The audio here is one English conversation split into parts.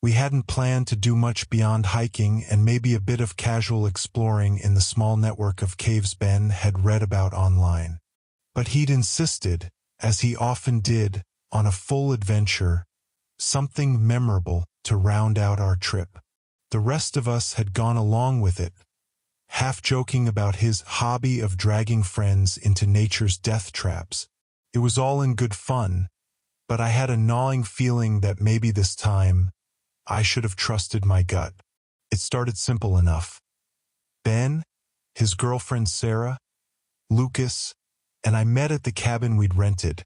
We hadn't planned to do much beyond hiking and maybe a bit of casual exploring in the small network of caves Ben had read about online. But he'd insisted, as he often did, on a full adventure, something memorable to round out our trip. The rest of us had gone along with it, half joking about his hobby of dragging friends into nature's death traps. It was all in good fun, but I had a gnawing feeling that maybe this time I should have trusted my gut. It started simple enough. Ben, his girlfriend Sarah, Lucas, and I met at the cabin we'd rented,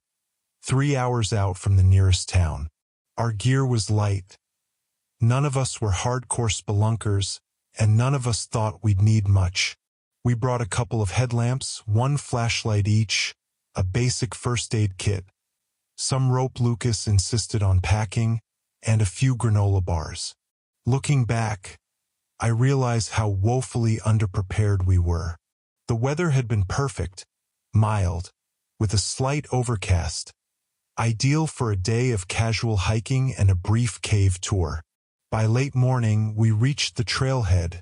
3 hours out from the nearest town. Our gear was light. None of us were hardcore spelunkers, and none of us thought we'd need much. We brought a couple of headlamps, one flashlight each, a basic first aid kit, some rope Lucas insisted on packing, and a few granola bars. Looking back, I realize how woefully underprepared we were. The weather had been perfect, mild, with a slight overcast, ideal for a day of casual hiking and a brief cave tour. By late morning, we reached the trailhead,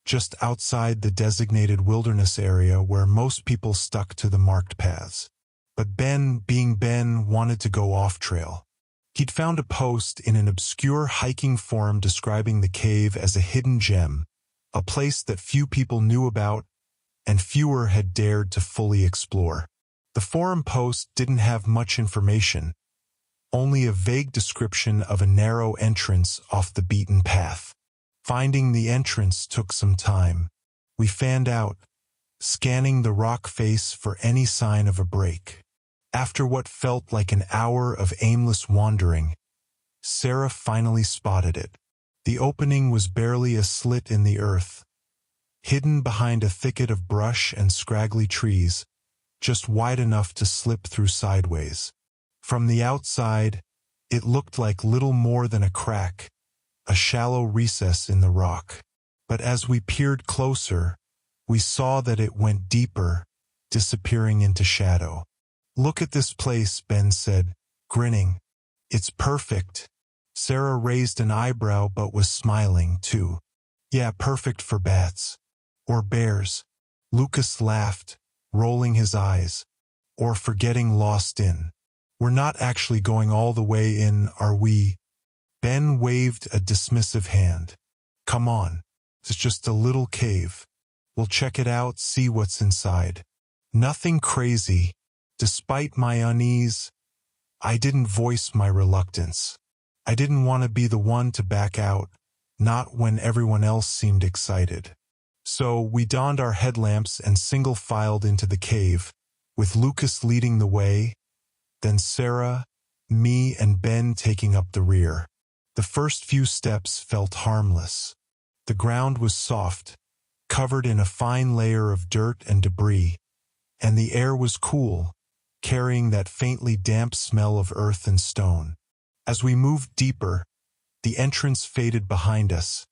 just outside the designated wilderness area where most people stuck to the marked paths. But Ben, being Ben, wanted to go off-trail. He'd found a post in an obscure hiking forum describing the cave as a hidden gem, a place that few people knew about and fewer had dared to fully explore. The forum post didn't have much information, only a vague description of a narrow entrance off the beaten path. Finding the entrance took some time. We fanned out, scanning the rock face for any sign of a break. After what felt like an hour of aimless wandering, Sarah finally spotted it. The opening was barely a slit in the earth, hidden behind a thicket of brush and scraggly trees, just wide enough to slip through sideways. From the outside, it looked like little more than a crack, a shallow recess in the rock. But as we peered closer, we saw that it went deeper, disappearing into shadow. "Look at this place," Ben said, grinning. "It's perfect." Sarah raised an eyebrow but was smiling, too. "Yeah, perfect for bats. Or bears." Lucas laughed, rolling his eyes. "Or for getting lost in." "We're not actually going all the way in, are we?" Ben waved a dismissive hand. "Come on. It's just a little cave. We'll check it out, see what's inside." Nothing crazy. Despite my unease, I didn't voice my reluctance. I didn't want to be the one to back out, not when everyone else seemed excited. So we donned our headlamps and single-filed into the cave, with Lucas leading the way, then Sarah, me, and Ben taking up the rear. The first few steps felt harmless. The ground was soft, covered in a fine layer of dirt and debris, and the air was cool, carrying that faintly damp smell of earth and stone. As we moved deeper, the entrance faded behind us,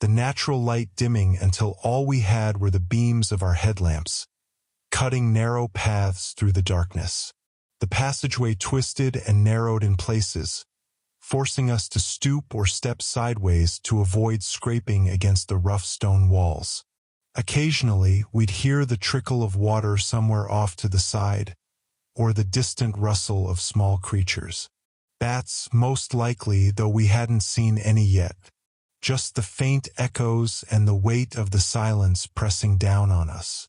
the natural light dimming until all we had were the beams of our headlamps, cutting narrow paths through the darkness. The passageway twisted and narrowed in places, forcing us to stoop or step sideways to avoid scraping against the rough stone walls. Occasionally, we'd hear the trickle of water somewhere off to the side, or the distant rustle of small creatures. Bats, most likely, though we hadn't seen any yet. Just the faint echoes and the weight of the silence pressing down on us.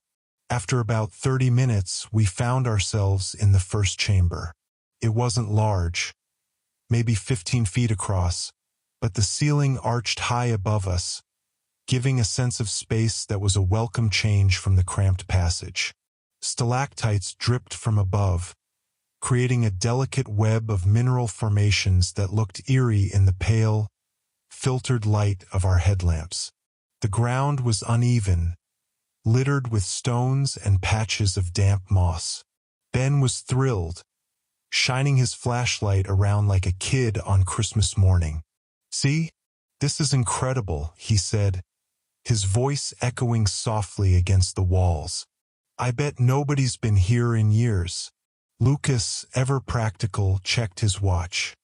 After about 30 minutes, we found ourselves in the first chamber. It wasn't large, maybe 15 feet across, but the ceiling arched high above us, giving a sense of space that was a welcome change from the cramped passage. Stalactites dripped from above, creating a delicate web of mineral formations that looked eerie in the pale, filtered light of our headlamps. The ground was uneven, littered with stones and patches of damp moss. Ben was thrilled, shining his flashlight around like a kid on Christmas morning. "See? This is incredible," he said, his voice echoing softly against the walls. "I bet nobody's been here in years." Lucas, ever practical, checked his watch.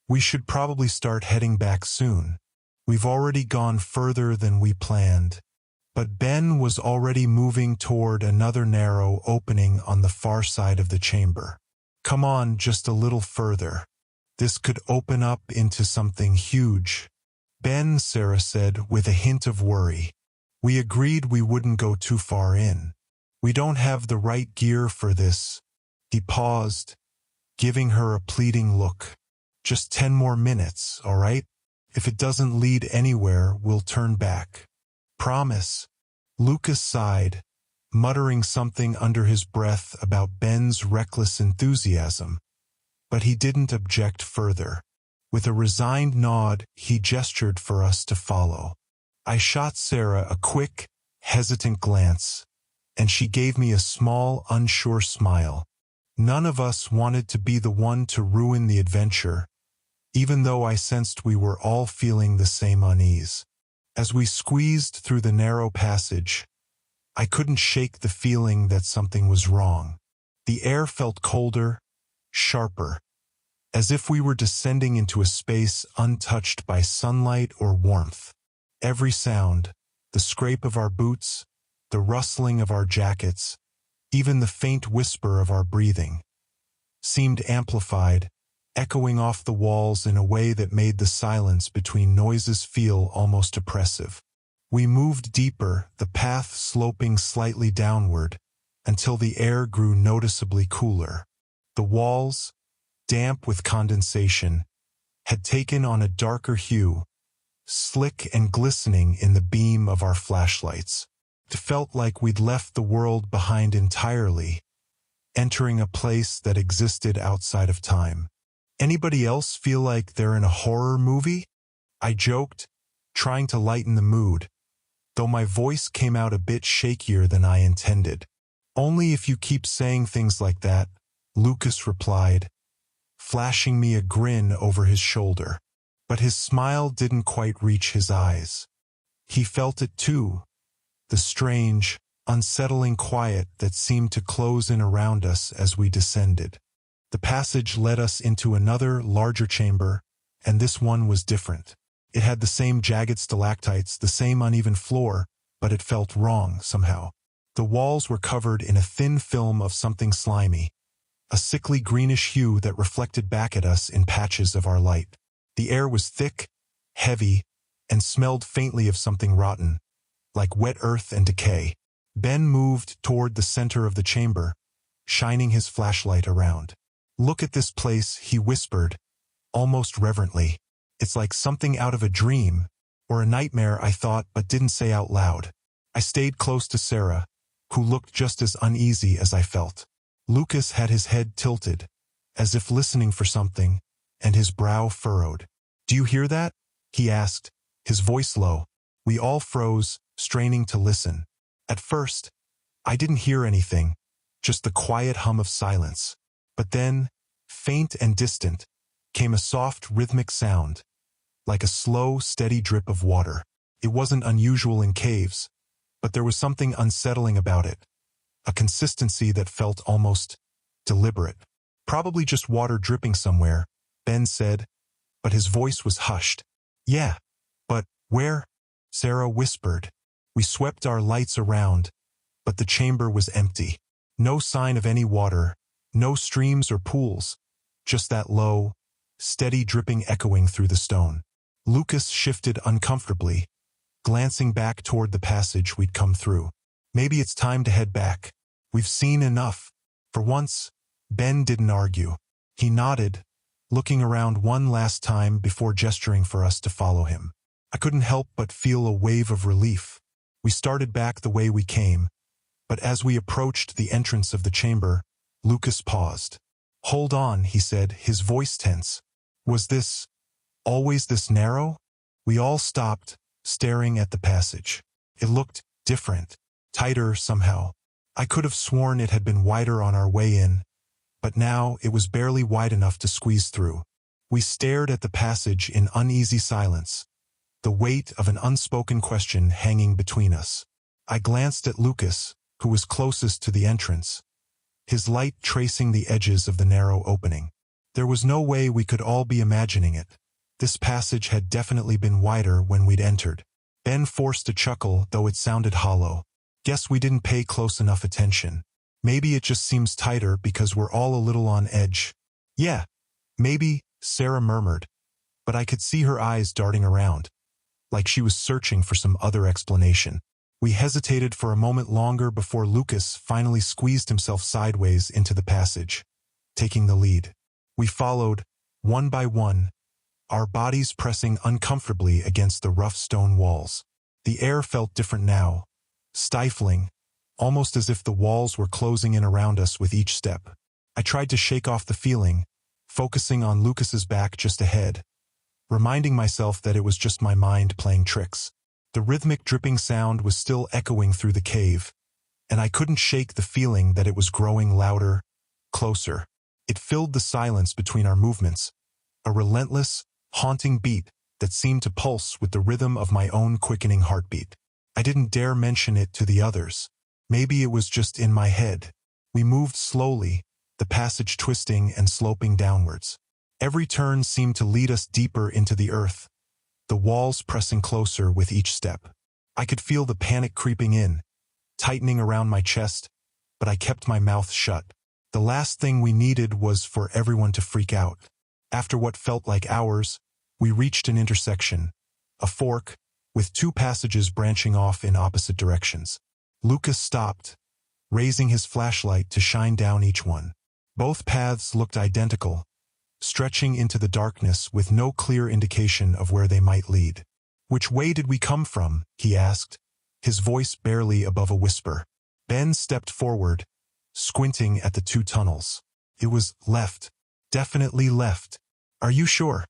We should probably start heading back soon. We've already gone further than we planned. But Ben was already moving toward another narrow opening on the far side of the chamber. Come on, just a little further. This could open up into something huge. Ben, Sarah said with a hint of worry. We agreed we wouldn't go too far in. We don't have the right gear for this. He paused, giving her a pleading look. Just 10 more minutes, all right? If it doesn't lead anywhere, we'll turn back. Promise. Lucas sighed, muttering something under his breath about Ben's reckless enthusiasm. But he didn't object further. With a resigned nod, he gestured for us to follow. I shot Sarah a quick, hesitant glance, and she gave me a small, unsure smile. None of us wanted to be the one to ruin the adventure, even though I sensed we were all feeling the same unease. As we squeezed through the narrow passage, I couldn't shake the feeling that something was wrong. The air felt colder, sharper, as if we were descending into a space untouched by sunlight or warmth. Every sound, the scrape of our boots, the rustling of our jackets, even the faint whisper of our breathing, seemed amplified, echoing off the walls in a way that made the silence between noises feel almost oppressive. We moved deeper, the path sloping slightly downward, until the air grew noticeably cooler. The walls, damp with condensation, had taken on a darker hue, slick and glistening in the beam of our flashlights. It felt like we'd left the world behind entirely, entering a place that existed outside of time. Anybody else feel like they're in a horror movie? I joked, trying to lighten the mood, though my voice came out a bit shakier than I intended. Only if you keep saying things like that, Lucas replied, flashing me a grin over his shoulder. But his smile didn't quite reach his eyes. He felt it too, the strange, unsettling quiet that seemed to close in around us as we descended. The passage led us into another, larger chamber, and this one was different. It had the same jagged stalactites, the same uneven floor, but it felt wrong somehow. The walls were covered in a thin film of something slimy, a sickly greenish hue that reflected back at us in patches of our light. The air was thick, heavy, and smelled faintly of something rotten, like wet earth and decay. Ben moved toward the center of the chamber, shining his flashlight around. Look at this place, he whispered, almost reverently. It's like something out of a dream, or a nightmare, I thought, but didn't say out loud. I stayed close to Sarah, who looked just as uneasy as I felt. Lucas had his head tilted, as if listening for something, and his brow furrowed. Do you hear that? He asked, his voice low. We all froze, straining to listen. At first, I didn't hear anything, just the quiet hum of silence. But then, faint and distant, came a soft rhythmic sound, like a slow, steady drip of water. It wasn't unusual in caves, but there was something unsettling about it, a consistency that felt almost deliberate. Probably just water dripping somewhere, Ben said, but his voice was hushed. Yeah, but where? Sarah whispered. We swept our lights around, but the chamber was empty. No sign of any water, no streams or pools, just that low, steady dripping echoing through the stone. Lucas shifted uncomfortably, glancing back toward the passage we'd come through. Maybe it's time to head back. We've seen enough. For once, Ben didn't argue. He nodded, looking around one last time before gesturing for us to follow him. I couldn't help but feel a wave of relief. We started back the way we came, but as we approached the entrance of the chamber, Lucas paused. Hold on, he said, his voice tense. Was this always this narrow? We all stopped, staring at the passage. It looked different, tighter somehow. I could have sworn it had been wider on our way in, but now it was barely wide enough to squeeze through. We stared at the passage in uneasy silence, the weight of an unspoken question hanging between us. I glanced at Lucas, who was closest to the entrance, his light tracing the edges of the narrow opening. There was no way we could all be imagining it. This passage had definitely been wider when we'd entered. Ben forced a chuckle, though it sounded hollow. Guess we didn't pay close enough attention. Maybe it just seems tighter because we're all a little on edge. Yeah, maybe, Sarah murmured, but I could see her eyes darting around, like she was searching for some other explanation. We hesitated for a moment longer before Lucas finally squeezed himself sideways into the passage, taking the lead. We followed, one by one, our bodies pressing uncomfortably against the rough stone walls. The air felt different now, stifling, almost as if the walls were closing in around us with each step. I tried to shake off the feeling, focusing on Lucas's back just ahead, reminding myself that it was just my mind playing tricks. The rhythmic dripping sound was still echoing through the cave, and I couldn't shake the feeling that it was growing louder, closer. It filled the silence between our movements, a relentless, haunting beat that seemed to pulse with the rhythm of my own quickening heartbeat. I didn't dare mention it to the others. Maybe it was just in my head. We moved slowly, the passage twisting and sloping downwards. Every turn seemed to lead us deeper into the earth, the walls pressing closer with each step. I could feel the panic creeping in, tightening around my chest, but I kept my mouth shut. The last thing we needed was for everyone to freak out. After what felt like hours, we reached an intersection, a fork, with two passages branching off in opposite directions. Lucas stopped, raising his flashlight to shine down each one. Both paths looked identical, stretching into the darkness with no clear indication of where they might lead. "Which way did we come from?" he asked, his voice barely above a whisper. Ben stepped forward, squinting at the two tunnels. "It was left. Definitely left." "Are you sure?"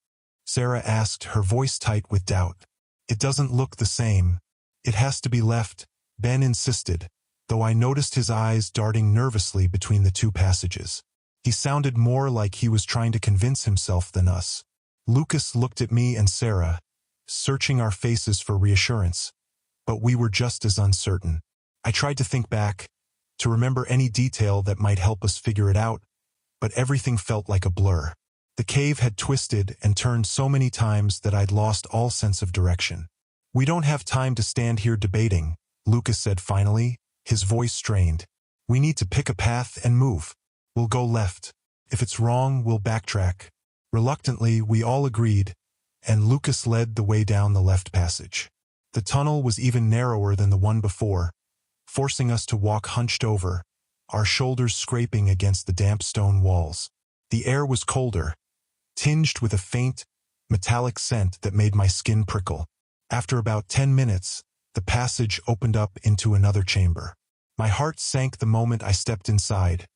Sarah asked, her voice tight with doubt. "It doesn't look the same. It has to be left," Ben insisted, though I noticed his eyes darting nervously between the two passages. He sounded more like he was trying to convince himself than us. Lucas looked at me and Sarah, searching our faces for reassurance, but we were just as uncertain. I tried to think back, to remember any detail that might help us figure it out, but everything felt like a blur. The cave had twisted and turned so many times that I'd lost all sense of direction. "We don't have time to stand here debating," Lucas said finally, his voice strained. "We need to pick a path and move. We'll go left. If it's wrong, we'll backtrack." Reluctantly, we all agreed, and Lucas led the way down the left passage. The tunnel was even narrower than the one before, forcing us to walk hunched over, our shoulders scraping against the damp stone walls. The air was colder, tinged with a faint, metallic scent that made my skin prickle. After about 10 minutes, the passage opened up into another chamber. My heart sank the moment I stepped inside,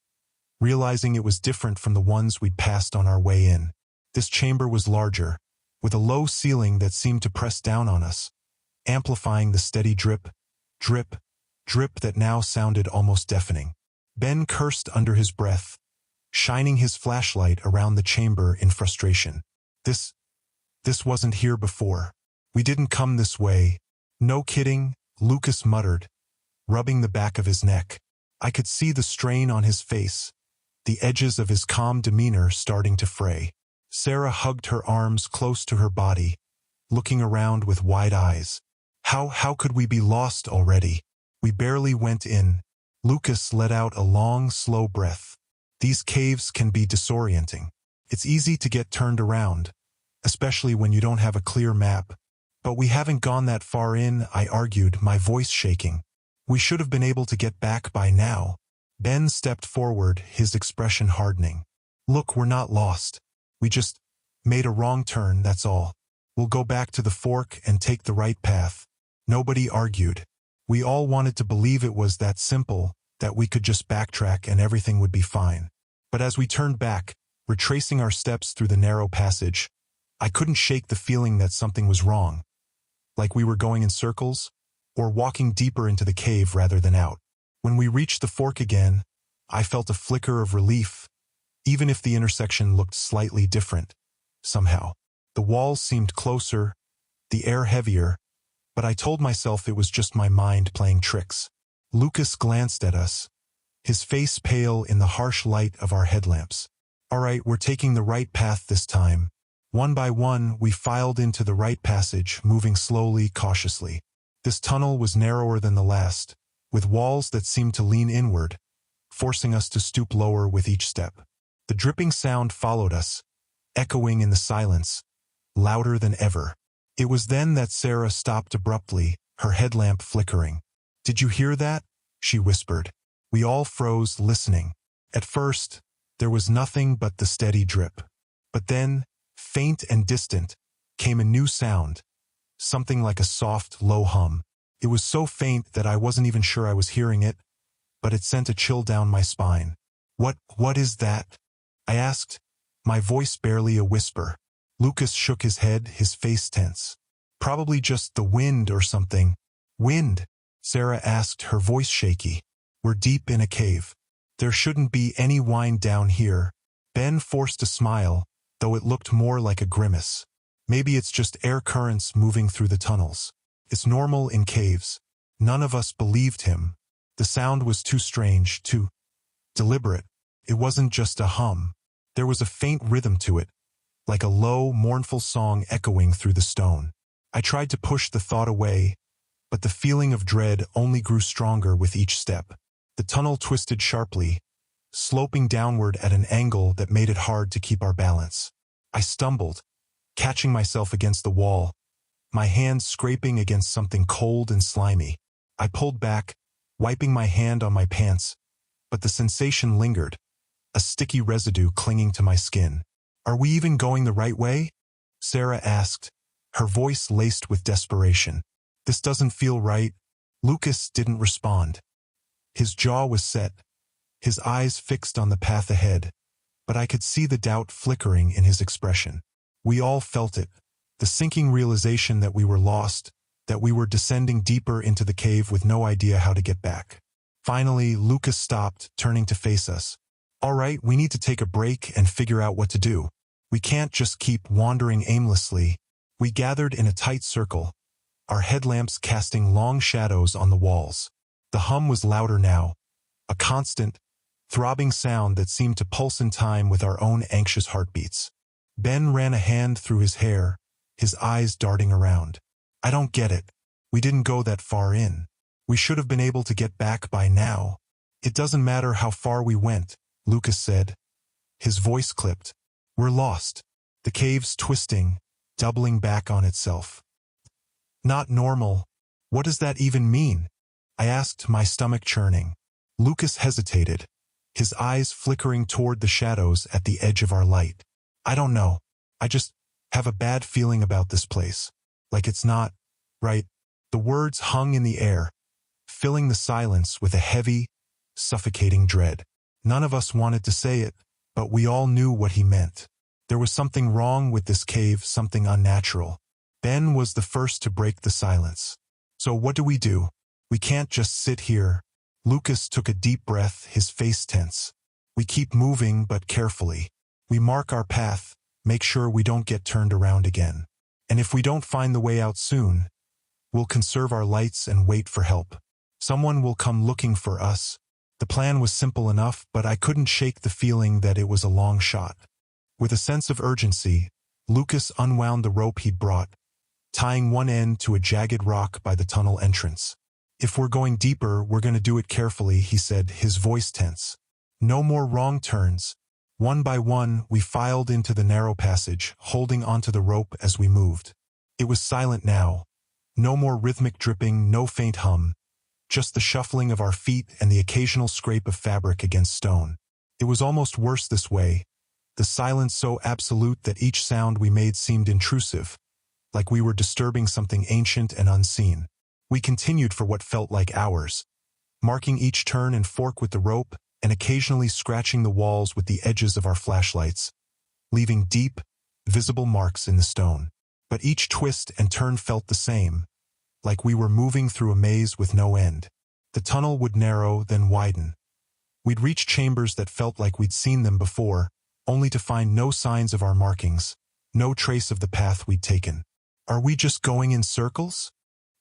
realizing it was different from the ones we'd passed on our way in. This chamber was larger, with a low ceiling that seemed to press down on us, amplifying the steady drip, drip, drip that now sounded almost deafening. Ben cursed under his breath, shining his flashlight around the chamber in frustration. This wasn't here before. We didn't come this way." "No kidding," Lucas muttered, rubbing the back of his neck. I could see the strain on his face, the edges of his calm demeanor starting to fray. Sarah hugged her arms close to her body, looking around with wide eyes. How could we be lost already? We barely went in." Lucas let out a long, slow breath. "These caves can be disorienting. It's easy to get turned around, especially when you don't have a clear map. But we haven't gone that far in," I argued, my voice shaking. "We should have been able to get back by now." Ben stepped forward, his expression hardening. "Look, we're not lost. We just made a wrong turn, that's all. We'll go back to the fork and take the right path." Nobody argued. We all wanted to believe it was that simple, that we could just backtrack and everything would be fine. But as we turned back, retracing our steps through the narrow passage, I couldn't shake the feeling that something was wrong, like we were going in circles, or walking deeper into the cave rather than out. When we reached the fork again, I felt a flicker of relief, even if the intersection looked slightly different, somehow. The walls seemed closer, the air heavier, but I told myself it was just my mind playing tricks. Lucas glanced at us, his face pale in the harsh light of our headlamps. All right, we're taking the right path this time. One by one, we filed into the right passage, moving slowly, cautiously. This tunnel was narrower than the last, with walls that seemed to lean inward, forcing us to stoop lower with each step. The dripping sound followed us, echoing in the silence, louder than ever. It was then that Sarah stopped abruptly, her headlamp flickering. "Did you hear that?" she whispered. We all froze, listening. At first, there was nothing but the steady drip. But then, faint and distant, came a new sound, something like a soft, low hum. It was so faint that I wasn't even sure I was hearing it, but it sent a chill down my spine. What is that?" I asked, my voice barely a whisper. Lucas shook his head, his face tense. "Probably just the wind or something." "Wind?" Sarah asked, her voice shaky. "We're deep in a cave. There shouldn't be any wind down here." Ben forced a smile, though it looked more like a grimace. "Maybe it's just air currents moving through the tunnels. It's normal in caves." None of us believed him. The sound was too strange, too deliberate. It wasn't just a hum. There was a faint rhythm to it, like a low, mournful song echoing through the stone. I tried to push the thought away, but the feeling of dread only grew stronger with each step. The tunnel twisted sharply, sloping downward at an angle that made it hard to keep our balance. I stumbled, catching myself against the wall, my hands scraping against something cold and slimy. I pulled back, wiping my hand on my pants, but the sensation lingered, a sticky residue clinging to my skin. "Are we even going the right way?" Sarah asked, her voice laced with desperation. "This doesn't feel right." Lucas didn't respond. His jaw was set, his eyes fixed on the path ahead, but I could see the doubt flickering in his expression. We all felt it, the sinking realization that we were lost, that we were descending deeper into the cave with no idea how to get back. Finally, Lucas stopped, turning to face us. "All right, we need to take a break and figure out what to do. We can't just keep wandering aimlessly." We gathered in a tight circle, our headlamps casting long shadows on the walls. The hum was louder now, a constant, throbbing sound that seemed to pulse in time with our own anxious heartbeats. Ben ran a hand through his hair, his eyes darting around. "I don't get it. We didn't go that far in. We should have been able to get back by now." "It doesn't matter how far we went," Lucas said. His voice clipped. "We're lost. The cave's twisting, doubling back on itself." "Not normal. What does that even mean?" I asked, my stomach churning. Lucas hesitated, his eyes flickering toward the shadows at the edge of our light. "I don't know. I just have a bad feeling about this place. Like it's not right." The words hung in the air, filling the silence with a heavy, suffocating dread. None of us wanted to say it, but we all knew what he meant. There was something wrong with this cave, something unnatural. Ben was the first to break the silence. "So what do? We can't just sit here." Lucas took a deep breath, his face tense. "We keep moving, but carefully. We mark our path, make sure we don't get turned around again. And if we don't find the way out soon, we'll conserve our lights and wait for help. Someone will come looking for us." The plan was simple enough, but I couldn't shake the feeling that it was a long shot. With a sense of urgency, Lucas unwound the rope he'd brought, tying one end to a jagged rock by the tunnel entrance. "If we're going deeper, we're going to do it carefully," he said, his voice tense. "No more wrong turns." One by one, we filed into the narrow passage, holding onto the rope as we moved. It was silent now. No more rhythmic dripping, no faint hum. Just the shuffling of our feet and the occasional scrape of fabric against stone. It was almost worse this way, the silence so absolute that each sound we made seemed intrusive, like we were disturbing something ancient and unseen. We continued for what felt like hours, marking each turn and fork with the rope, and occasionally scratching the walls with the edges of our flashlights, leaving deep, visible marks in the stone. But each twist and turn felt the same, like we were moving through a maze with no end. The tunnel would narrow, then widen. We'd reach chambers that felt like we'd seen them before, only to find no signs of our markings, no trace of the path we'd taken. "Are we just going in circles?"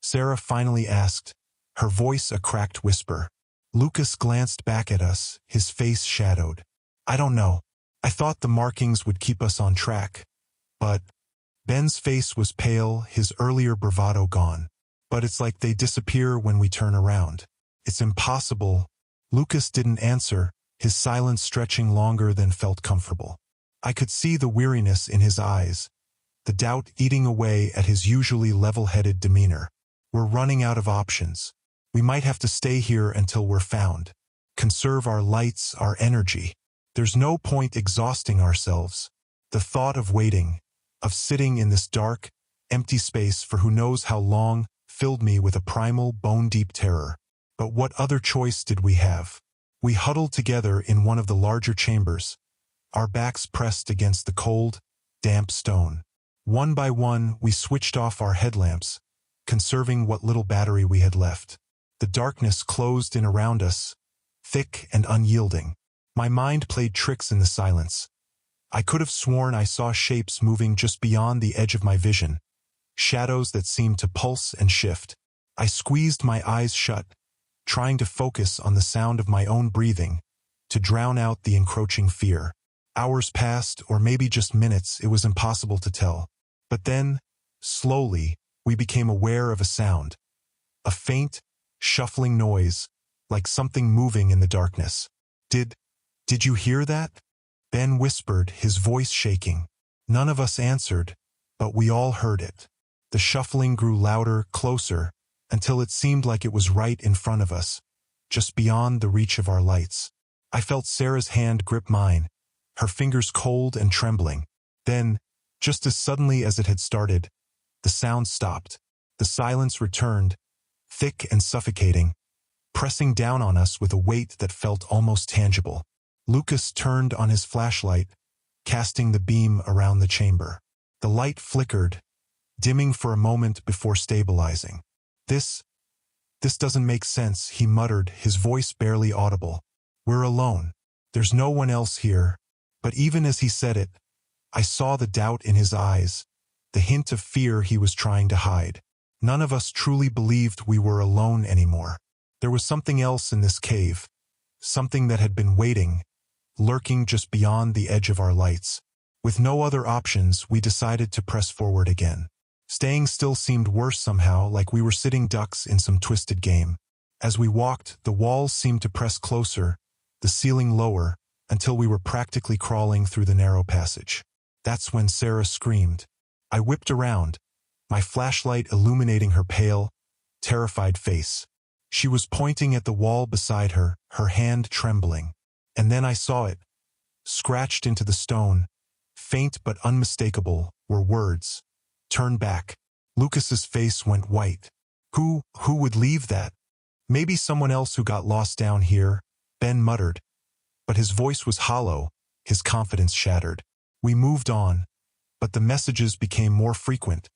Sarah finally asked, her voice a cracked whisper. Lucas glanced back at us, his face shadowed. "I don't know. I thought the markings would keep us on track. But Ben's face was pale, his earlier bravado gone. But it's like they disappear when we turn around. It's impossible. Lucas didn't answer, his silence stretching longer than felt comfortable. I could see the weariness in his eyes, the doubt eating away at his usually level-headed demeanor. We're running out of options. We might have to stay here until we're found. Conserve our lights, our energy. There's no point exhausting ourselves. The thought of waiting, of sitting in this dark, empty space for who knows how long, filled me with a primal, bone-deep terror. But what other choice did we have? We huddled together in one of the larger chambers, our backs pressed against the cold, damp stone. One by one, we switched off our headlamps, conserving what little battery we had left. The darkness closed in around us, thick and unyielding. My mind played tricks in the silence. I could have sworn I saw shapes moving just beyond the edge of my vision, shadows that seemed to pulse and shift. I squeezed my eyes shut, trying to focus on the sound of my own breathing, to drown out the encroaching fear. Hours passed, or maybe just minutes, it was impossible to tell. But then, slowly, we became aware of a sound. A faint, shuffling noise, like something moving in the darkness. Did you hear that? Ben whispered, his voice shaking. None of us answered, but we all heard it. The shuffling grew louder, closer, until it seemed like it was right in front of us, just beyond the reach of our lights. I felt Sarah's hand grip mine, her fingers cold and trembling. Then, just as suddenly as it had started, the sound stopped. The silence returned, thick and suffocating, pressing down on us with a weight that felt almost tangible. Lucas turned on his flashlight, casting the beam around the chamber. The light flickered, dimming for a moment before stabilizing. This doesn't make sense, he muttered, his voice barely audible. We're alone. There's no one else here. But even as he said it, I saw the doubt in his eyes, the hint of fear he was trying to hide. None of us truly believed we were alone anymore. There was something else in this cave, something that had been waiting, lurking just beyond the edge of our lights. With no other options, we decided to press forward again. Staying still seemed worse somehow, like we were sitting ducks in some twisted game. As we walked, the walls seemed to press closer, the ceiling lower, until we were practically crawling through the narrow passage. That's when Sarah screamed. I whipped around, my flashlight illuminating her pale, terrified face. She was pointing at the wall beside her, her hand trembling. And then I saw it. Scratched into the stone, faint but unmistakable, were words. Turn back. Lucas's face went white. Who would leave that? Maybe someone else who got lost down here, Ben muttered. But his voice was hollow, his confidence shattered. We moved on, but the messages became more frequent,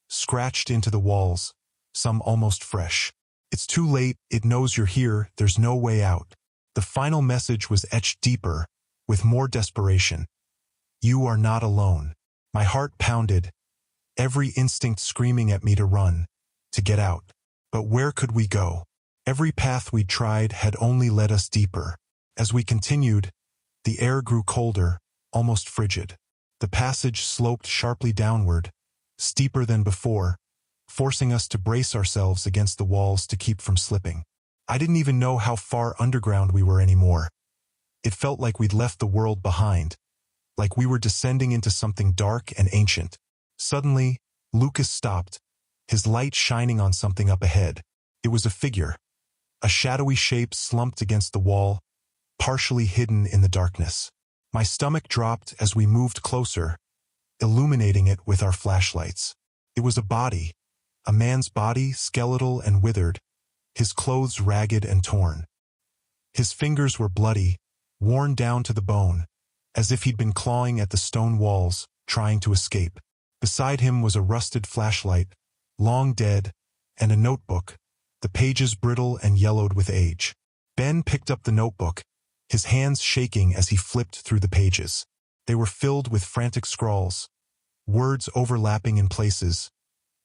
scratched into the walls, some almost fresh. It's too late, it knows you're here, there's no way out. The final message was etched deeper, with more desperation. You are not alone. My heart pounded, every instinct screaming at me to run, to get out. But where could we go? Every path we tried had only led us deeper. As we continued, the air grew colder, almost frigid. The passage sloped sharply downward, steeper than before, forcing us to brace ourselves against the walls to keep from slipping. I didn't even know how far underground we were anymore. It felt like we'd left the world behind, like we were descending into something dark and ancient. Suddenly, Lucas stopped, his light shining on something up ahead. It was a figure, a shadowy shape slumped against the wall, partially hidden in the darkness. My stomach dropped as we moved closer, illuminating it with our flashlights. It was a body, a man's body, skeletal and withered, his clothes ragged and torn. His fingers were bloody, worn down to the bone, as if he'd been clawing at the stone walls, trying to escape. Beside him was a rusted flashlight, long dead, and a notebook, the pages brittle and yellowed with age. Ben picked up the notebook, his hands shaking as he flipped through the pages. They were filled with frantic scrawls, words overlapping in places,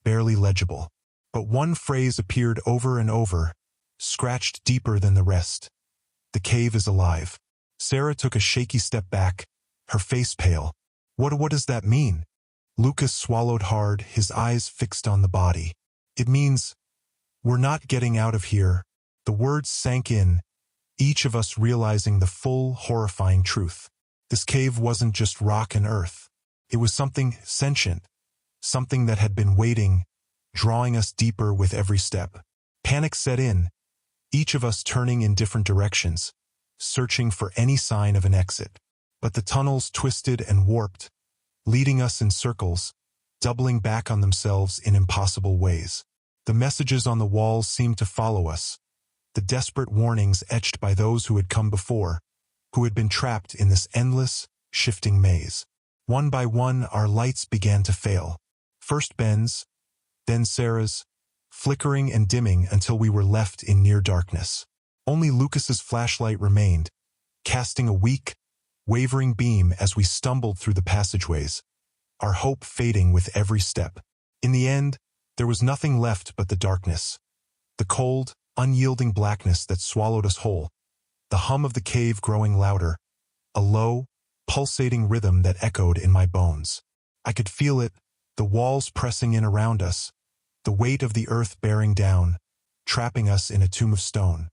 barely legible. But one phrase appeared over and over, scratched deeper than the rest. The cave is alive. Sarah took a shaky step back, her face pale. What does that mean? Lucas swallowed hard, his eyes fixed on the body. It means, we're not getting out of here. The words sank in, each of us realizing the full, horrifying truth. This cave wasn't just rock and earth. It was something sentient, something that had been waiting, drawing us deeper with every step. Panic set in, each of us turning in different directions, searching for any sign of an exit. But the tunnels twisted and warped, leading us in circles, doubling back on themselves in impossible ways. The messages on the walls seemed to follow us, the desperate warnings etched by those who had come before, who had been trapped in this endless, shifting maze. One by one, our lights began to fail. First Ben's, then Sarah's, flickering and dimming until we were left in near darkness. Only Lucas's flashlight remained, casting a weak, wavering beam as we stumbled through the passageways, our hope fading with every step. In the end, there was nothing left but the darkness, the cold, unyielding blackness that swallowed us whole, the hum of the cave growing louder, a low, pulsating rhythm that echoed in my bones. I could feel it, the walls pressing in around us, the weight of the earth bearing down, trapping us in a tomb of stone.